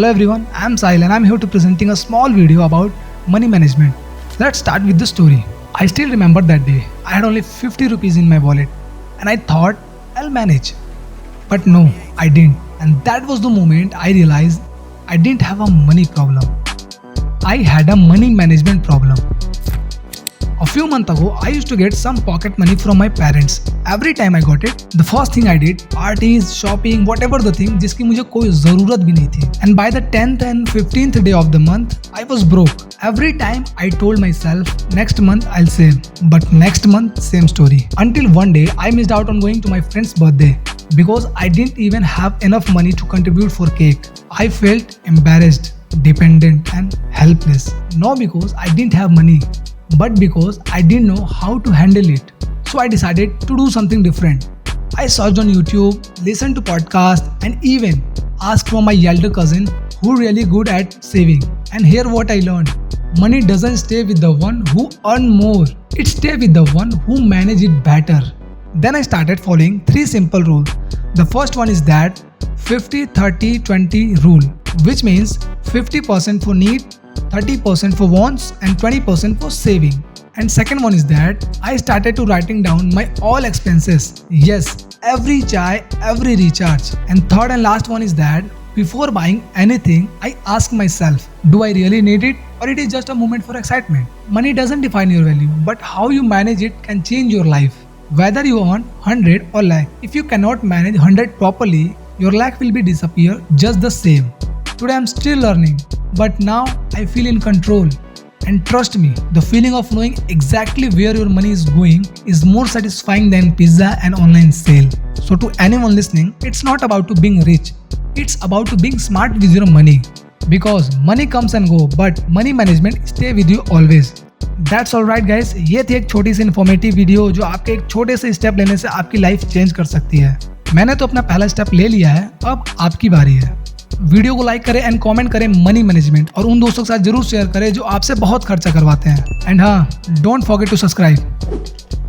Hello everyone, I am Sahil and I am here to presenting a small video about money management. Let's start with the story. I still remember that day. I had only 50 rupees in my wallet and I thought I'll manage. But no, I didn't. And that was the moment I realized I didn't have a money problem. I had a money management problem. A few months ago, I used to get some pocket money from my parents. Every time I got it, the first thing I did, parties, shopping, whatever the thing, जिसकी मुझे कोई ज़रूरत भी नहीं थी. And by the 10th and 15th day of the month, I was broke. Every time I told myself, next month I'll save. But next month, same story. Until one day, I missed out on going to my friend's birthday because I didn't even have enough money to contribute for cake. I felt embarrassed, dependent and helpless. Not because I didn't have money, but because I didn't know how to handle it. So I decided to do something different. I searched on YouTube, listened to podcasts and even asked from my elder cousin who really good at saving. And here what I learned. Money doesn't stay with the one who earn more. It stays with the one who manage it better. Then I started following 3 simple rules. The first one is that 50-30-20 rule, which means 50% for need, 30% for wants and 20% for saving. And second one is that I started to writing down my all expenses. Yes, every chai, every recharge. And third and last one is that before buying anything, I ask myself, do I really need it or it is just a moment for excitement? Money doesn't define your value, but how you manage it can change your life. Whether you earn 100 or lakh, if you cannot manage 100 properly, your lakh will be disappear just the same. Today I'm still learning, but now I feel in control. And trust me, the feeling of knowing exactly where your money is going is more satisfying than pizza and online sale. So to anyone listening, it's not about to being rich. It's about to being smart with your money. Because money comes and go, but money management stay with you always. That's alright guys, ये थी एक छोटी सी informative video जो आपके एक छोटे से step लेने से आपकी लाइफ चेंज कर सकती है. मैंने तो अपना पहला स्टेप ले लिया है, अब आपकी बारी है. वीडियो को लाइक करें एंड कमेंट करें मनी मैनेजमेंट और उन दोस्तों के साथ जरूर शेयर करें जो आपसे बहुत खर्चा करवाते हैं. एंड हाँ, डोंट फॉरगेट टू सब्सक्राइब.